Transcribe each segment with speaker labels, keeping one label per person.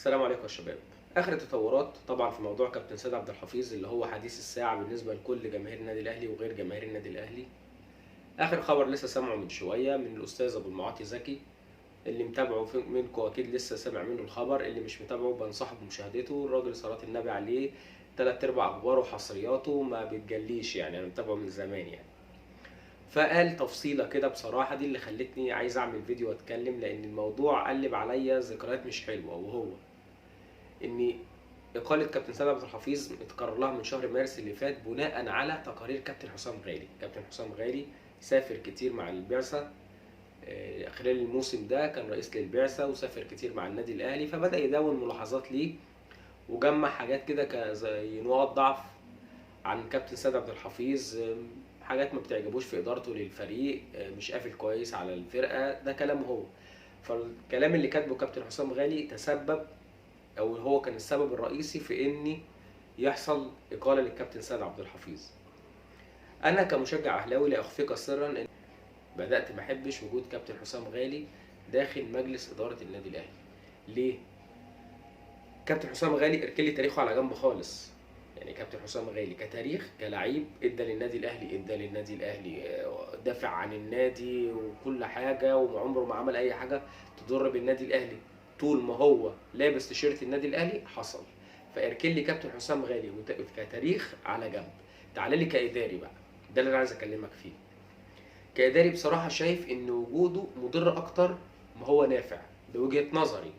Speaker 1: السلام عليكم يا شباب. اخر التطورات طبعا في موضوع كابتن سيد عبد الحفيظ اللي هو حديث الساعه بالنسبه لكل جماهير النادي الاهلي وغير جماهير النادي الاهلي. اخر خبر لسه سامعه من شويه من الاستاذ ابو المعاطي زكي، اللي متابعه منكم اكيد لسه سامع منه الخبر، اللي مش متابعه بنصحه بمشاهدته. الراجل صلاه النبي عليه تلات ارباع اخباره وحصرياته ما بتجليش، يعني انا متابعه من زمان يعني. فقال تفصيله كده بصراحه دي اللي خلتني عايز اعمل فيديو واتكلم، لان الموضوع قلب عليا ذكريات مش حلوه، وهو ان إقالة كابتن سيد عبد الحفيظ اتقرر لها من شهر مارس اللي فات بناء على تقارير كابتن حسام غالي. كابتن حسام غالي سافر كتير مع البعثة خلال الموسم ده، كان رئيس للبعثة وسافر كتير مع النادي الأهلي، فبدأ يدون ملاحظات ليه وجمع حاجات كده زي نقاط ضعف عن كابتن سيد عبد الحفيظ. حاجات ما بتعجبوش في إدارته للفريق، مش قافل كويس على الفرقة، ده كلامه هو. فالكلام اللي كاتبه كابتن حسام غالي تسبب، او هو كان السبب الرئيسي في ان يحصل اقاله للكابتن سيد عبد الحفيظ. انا كمشجع اهلاوي لا اخفيك سرا ان بدات ما احبش وجود كابتن حسام غالي داخل مجلس اداره النادي الاهلي. ليه؟ كابتن حسام غالي اركن لي تاريخه على جنب خالص. يعني كابتن حسام غالي كتاريخ كلاعب ادى للنادي الاهلي، دافع عن النادي وكل حاجه، وعمره ما عمل اي حاجه تضر بالنادي الاهلي طول ما هو لابس تيشيرت النادي الاهلي حصل. فاركن لي كابتن حسام غالي كتاريخ على جنب. تعالى لي كاداري بقى، ده اللي انا عايز اكلمك فيه. كاداري بصراحه شايف ان وجوده مضر اكتر ما هو نافع، بوجهه نظري.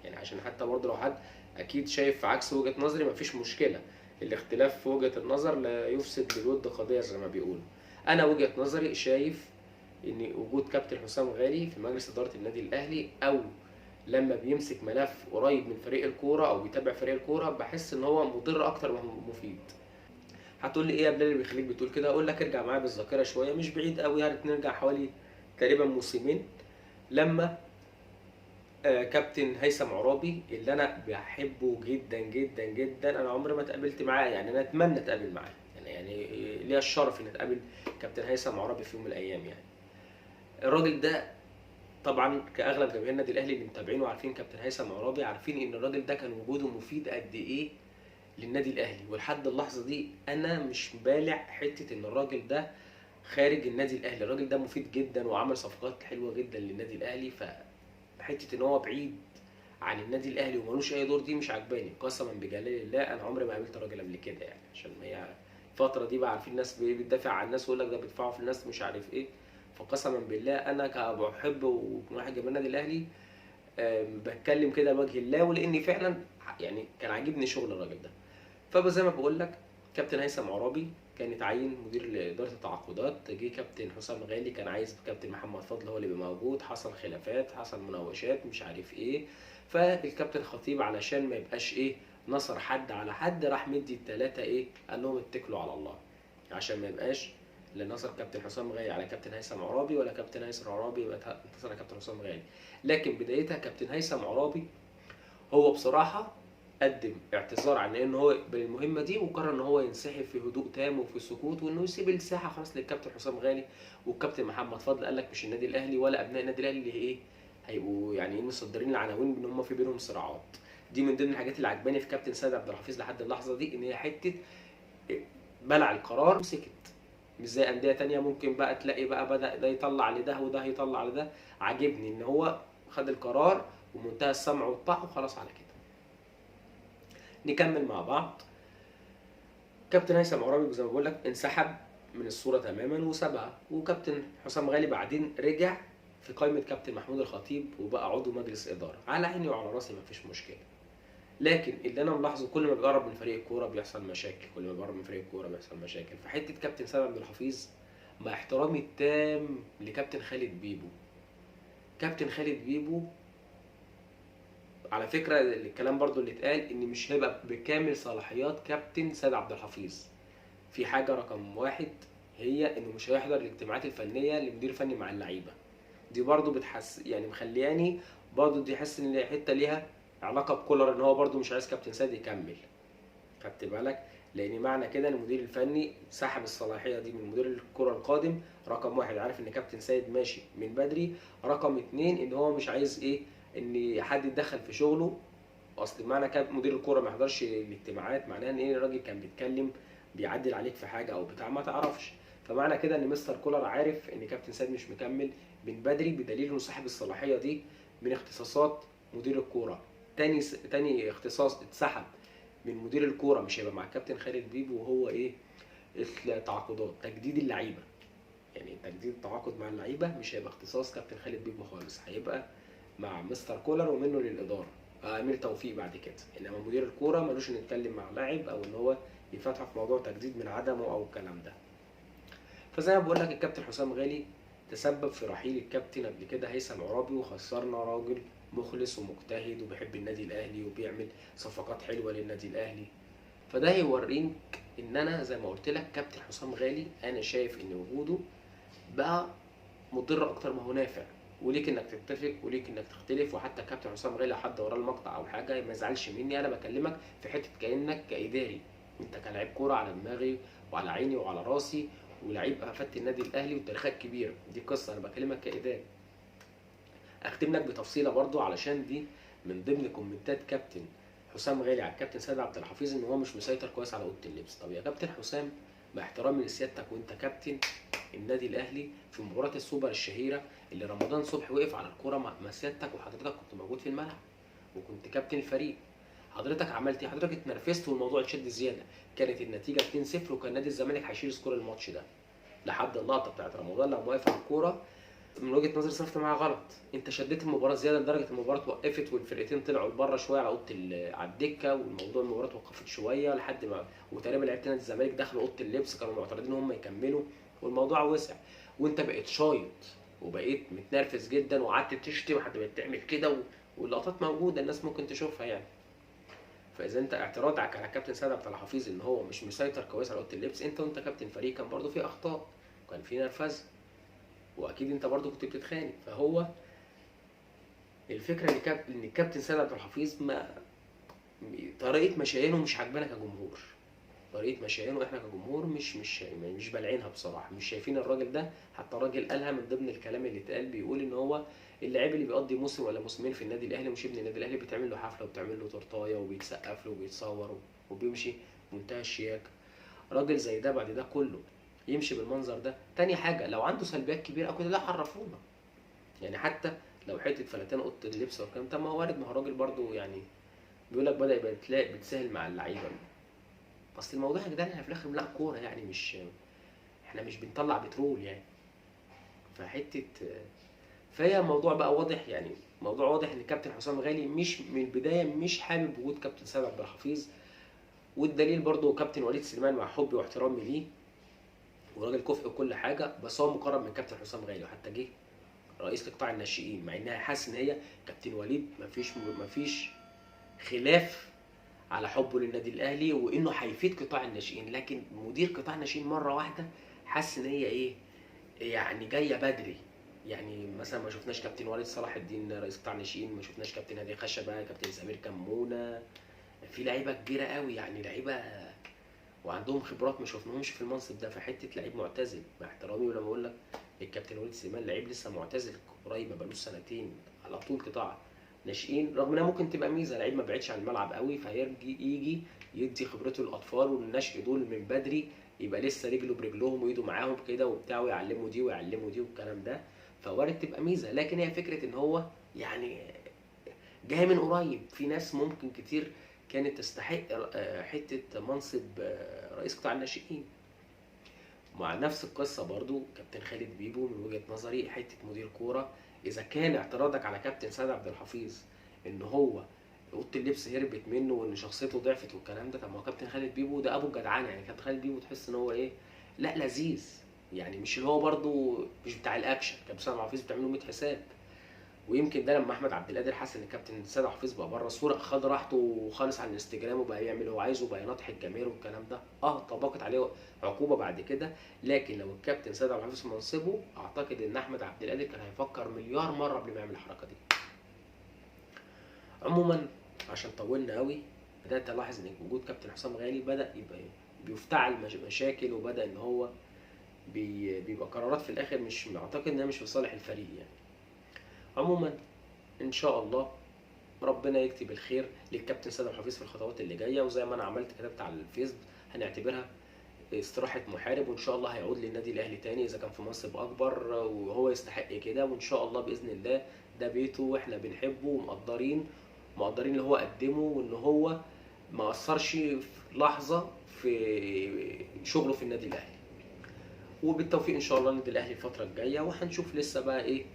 Speaker 1: يعني عشان حتى برضه لو حد اكيد شايف عكس وجهة نظري مفيش مشكلة، الاختلاف في وجهة النظر لا يفسد للود قضية زي ما بيقولوا. انا وجهة نظري شايف ان وجود كابتن حسام غالي في مجلس ادارة النادي الاهلي، او لما بيمسك ملف قريب من فريق الكورة او بيتابع فريق الكورة، بحس ان هو مضر اكتر ما هو مفيد. هتقول لي ايه يا بلال اللي بيخليك بتقول كده؟ اقول لك ارجع معايا بالذاكرة شوية، مش بعيد قوي يعني، نرجع حوالي تقريبا موسمين، لما كابتن هيثم عرابي اللي انا بحبه جدا جدا جدا، انا عمري ما اتقابلت معاه، يعني انا اتمنى اتقابل معاه، يعني ليا الشرف ان اتقابل كابتن هيثم عرابي في يوم من الايام يعني. الراجل ده طبعا كاغلب جماهير النادي الاهلي اللي متابعينه وعارفين كابتن هيثم عرابي، عارفين ان الراجل ده كان وجوده مفيد قد ايه للنادي الاهلي. ولحد اللحظه دي انا مش بالع حته ان الراجل ده خارج النادي الاهلي، الراجل ده مفيد جدا وعمل صفقات حلوه جدا للنادي الاهلي. فحته ان هو بعيد عن النادي الاهلي وملوش اي دور دي مش عجباني قسما بجلال الله. انا عمري ما قابلت راجل قبل كده يعني، عشان هي الفتره دي بقى عارفين الناس بتدافع عن الناس ويقول لك ده بيدفعوا في الناس مش عارف ايه. فقسما بالله انا كبحب وواحد جماهير النادي الاهلي بتكلم كده لوجه الله، ولاني فعلا يعني كان عاجبني شغل الراجل ده. فزي ما بقول لك كابتن هيثم عرابي كان اتعين مدير لاداره التعاقدات، جه كابتن حسام غالي كان عايز كابتن محمد فضل هو اللي يبقى موجود، حصل خلافات، حصل مناوشات مش عارف ايه. فالكابتن خطيب علشان ما يبقاش ايه نصر حد على حد، راح مدي التلاته ايه، قال لهم اتكلوا على الله، عشان ما يبقاش لا نصر كابتن حسام غالي على كابتن هيثم عرابي، ولا كابتن هيثم عرابي يبقى انتصر على كابتن حسام غالي. لكن بدايتها كابتن هيثم عرابي هو بصراحه قدم اعتذار عن ان هو بالمهمه دي، وقرر ان هو ينسحب في هدوء تام وفي سكوت، وانه يسيب الساحه خلاص للكابتن حسام غالي والكابتن محمد فضل. قال لك مش النادي الاهلي ولا ابناء النادي الاهلي اللي ايه هيبقوا يعني ايه مصدرين العناوين ان هم في بينهم صراعات. دي من ضمن الحاجات اللي عجباني في كابتن سيد عبد الحفيظ لحد اللحظه دي، ان هي حته بلع القرار وسكت. مش زي انديه تانية ممكن بقى تلاقي بقى بدا ده يطلع لده وده يطلع لده. عاجبني ان هو خد القرار ومنتهى السمع والطاعه وخلاص على كده. نكمل مع بعض. كابتن هيثم عرابي زي ما بقول لك انسحب من الصوره تماما وسابها، وكابتن حسام غالي بعدين رجع في قائمه كابتن محمود الخطيب وبقى عضو مجلس اداره. على عيني وعلى راسي مفيش مشكله، لكن اللي انا ملاحظه كل ما بيقرب من فريق الكوره بيحصل مشاكل، كل ما بيقرب من فريق الكوره بيحصل مشاكل. فحته كابتن سيد عبد الحفيظ مع احترامي التام لكابتن خالد بيبو، كابتن خالد بيبو على فكره الكلام برضو اللي اتقال ان مش هيبقى بكامل صلاحيات كابتن سيد عبد الحفيظ. في حاجه رقم واحد هي انه مش هيحضر الاجتماعات الفنيه لمدير فني مع اللعيبه. دي برضو بتحس يعني مخلياني برضو دي حس ان حته ليها علاقه بكولر، ان هو برضو مش عايز كابتن سيد يكمل. خدت بالك؟ لان معنى كده ان المدير الفني سحب الصلاحيه دي من مدير الكره القادم. رقم واحد عارف ان كابتن سيد ماشي من بدري، رقم اتنين ان هو مش عايز ايه ان حد يتدخل في شغله اصل معنى كان مدير الكوره ما يحضرش الاجتماعات معناه ان ايه؟ الراجل كان بيتكلم بيعدل عليك في حاجه او بتاع ما تعرفش. فمعنى كده ان مستر كولر عارف ان كابتن سيد مش مكمل من بدري، بدليل انه صاحب الصلاحيه دي من اختصاصات مدير الكوره. تاني اختصاص اتسحب من مدير الكوره مش هيبقى مع الكابتن خالد بيبو، وهو ايه؟ التعاقدات، تجديد اللعيبه. يعني تجديد التعاقد مع اللعيبه مش هيبقى اختصاص كابتن خالد بيبو خالص، هيبقى مع مستر كولر ومنه للاداره امير توفيق بعد كده. انما مدير الكوره ملوش انه يتكلم مع لاعب او ان هو يفتح في موضوع تجديد من عدمه او الكلام ده. فزي ما بقول لك الكابتن حسام غالي تسبب في رحيل الكابتن قبل كده هيثم عرابي، وخسرنا راجل مخلص ومجتهد وبيحب النادي الاهلي وبيعمل صفقات حلوه للنادي الاهلي. فده هيوريك ان انا زي ما قلت لك كابتن حسام غالي انا شايف ان وجوده بقى مضر اكتر ما هو نافع، وليك انك تتفق وليك انك تختلف. وحتى كابتن حسام غالي حد وراه المقطع او حاجه ما يزعلش مني، انا بكلمك في حته كانك كاداري، انت كلاعب كوره على دماغي وعلى عيني وعلى راسي، ولعيب افدت النادي الاهلي وتاريخك كبير، دي قصه انا بكلمك كاداري. اختم لك بتفصيله برضو علشان دي من ضمن كومنتات كابتن حسام غالي على الكابتن سيد عبد الحفيظ ان هو مش مسيطر كويس على اوضه اللبس. طب يا كابتن حسام باحترامي لسيادتك وانت كابتن النادي الاهلي في مباراه السوبر الشهيره اللي رمضان صبحي وقف على الكوره مع سيادتك وحضرتك كنت موجود في الملعب وكنت كابتن الفريق، حضرتك عملت ايه؟ حضرتك اتنرفزت والموضوع اتشد زياده، كانت النتيجه 2-0 وكان نادي الزمالك هيشيل سكور الماتش ده لحد اللقطه بتاعت رمضان لما واقف على الكوره. من وجهه نظري صرفت معاه غلط، انت شديت المباراه زياده لدرجه المباراه وقفت والفرقتين طلعوا لبره شويه على اوضه على الدكه، والموضوع المباراه وقفت شويه لحد ما وتقريبا لعيبه نادي الزمالك دخلوا اوضه اللبس كانوا معترضين ان هم يكملوا والموضوع وسع، وانت بقيت شايط وبقيت متنرفز جدا وقعدت تشتم وحد بقيت تعمل كده واللقطات موجوده الناس ممكن تشوفها يعني. فاذا انت اعتراضك على كابتن سيد عبد الحفيظ ان هو مش مسيطر كويس على اوضه اللبس، انت وانت كابتن فريق كان برضه في اخطاء وكان في نرفزه واكيد انت برضو كنت بتتخانق. فهو الفكره ان الكابتن سيد عبد الحفيظ ما طريقه مشاينه مش عاجبانا كجمهور، طريقه مشاينه احنا كجمهور مش بالعينها بصراحه، مش شايفين الراجل ده. حتى الراجل قالها من ضمن الكلام اللي اتقال، بيقول ان هو اللاعب اللي بيقضي موسم ولا موسمين في النادي الاهلي مش ابن النادي الاهلي، بيتعمل له حفله وبتعمل له تورتايه وبيتسقف له وبيتصور وبيمشي بمنتهى الشياكه. راجل زي ده بعد ده كله يمشي بالمنظر ده؟ تاني حاجه لو عنده سلبيات كبيره او كده لا عرفونا، يعني حتى لو حته فلاتين اوضه اللبس والكلام ده ما هو وارد، ما هو الراجل برضه يعني بيقول لك بدا يبقى بتسهل مع اللعيبه. اصل الموضوع يا جدعان احنا في الاخر بنلعب كوره يعني، مش احنا مش بنطلع بترول يعني. فحته فهي الموضوع بقى واضح، يعني موضوع واضح ان كابتن حسام غالي مش من البدايه مش حابب وجود كابتن سيد عبد الحفيظ، والدليل برضه كابتن وليد سليمان مع حبي واحترامي ليه وراجل كفء وكل حاجه، بس هو مقرب من كابتن حسام غالي وحتى جه رئيس لقطاع الناشئين، مع انها حاسس ان هي كابتن وليد مفيش خلاف على حبه للنادي الاهلي وانه هيفيد قطاع الناشئين، لكن مدير قطاع الناشئين مره واحده حاسس ان هي ايه يعني جايه بدري. يعني مثلا ما شفناش كابتن وليد صلاح الدين رئيس قطاع الناشئين، ما شفناش كابتن هادي خشبه، كابتن سمير كمونه، في لعيبه كبيره قوي يعني لعيبه وعندهم خبرات ما شفناهمش في المنصب ده. في حته لعيب معتزل مع احترامي، ولما اقول لك الكابتن وليد سليمان لعيب لسه معتزل قريب ما بقالوش سنتين على طول قطاع ناشئين، رغم انها ممكن تبقى ميزه لعيب ما بعدش عن الملعب قوي يجي يدي خبرته للاطفال والنشء دول من بدري، يبقى لسه رجله برجلهم وايده معاهم كده وبتاع ويعلموا دي ويعلموا دي والكلام ده، فوارد تبقى ميزه. لكن هي فكره ان هو يعني جاي من قريب، في ناس ممكن كتير كانت تستحق حته منصب رئيس قطاع الناشئين. مع نفس القصه برضو كابتن خالد بيبو من وجهه نظري حته مدير كوره، اذا كان اعتراضك على كابتن سيد عبد الحفيظ ان هو اوضه اللبس هربت منه وان شخصيته ضعفت والكلام ده، طب ما هو كابتن خالد بيبو ده ابو الجدعانه، يعني كابتن خالد بيبو تحس ان هو ايه لا لذيذ، يعني مش اللي هو برضو مش بتاع الاكشن. كابتن سيد عبد الحفيظ بتعمل له 100 حساب، ويمكن ده لما احمد عبد القادر حس ان كابتن سيد حفيظ بقى بره الصوره خد راحته خالص على الانستجرام وبقى يعمل اللي هو عايزه وبقى يناطح الجماهير والكلام ده، طبقت عليه عقوبه بعد كده. لكن لو الكابتن سيد عبد الحفيظ في منصبه اعتقد ان احمد عبد القادر كان هيفكر مليار مره قبل ما يعمل الحركه دي. عموما عشان طولنا قوي، بدات الاحظ ان وجود كابتن حسام غالي بدا يبقى بيفتعل مشاكل، وبدا ان هو بيبقى قرارات في الاخر مش اعتقد انها مش في صالح الفريق يعني. عموما ان شاء الله ربنا يكتب الخير للكابتن سيد عبد الحفيظ في الخطوات اللي جايه. وزي ما انا عملت كتبت على الفيس، هنعتبرها استراحه محارب، وان شاء الله هيعود للنادي الاهلي تاني اذا كان في منصب اكبر، وهو يستحق كده. وان شاء الله باذن الله ده بيته، واحنا بنحبه ومقدرين اللي هو قدمه، وان هو ما قصرش في لحظه في شغله في النادي الاهلي. وبالتوفيق ان شاء الله النادي الاهلي الفتره الجايه. وهنشوف لسه بقى ايه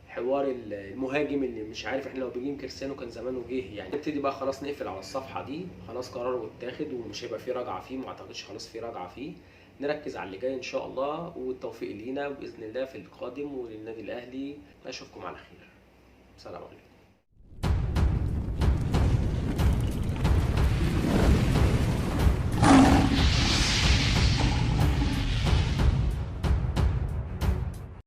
Speaker 1: حوار المهاجم اللي مش عارف، احنا لو بنجيب كريستيانو كان زمانه جه يعني. نبتدي بقى خلاص نقفل على الصفحه دي، خلاص قرار اتاخد ومش هيبقى فيه رجعه فيه، ما اعتقدش خلاص فيه رجعه فيه. نركز على اللي جاي ان شاء الله، والتوفيق لينا باذن الله في القادم وللنادي الاهلي. اشوفكم على خير. سلام عليكم.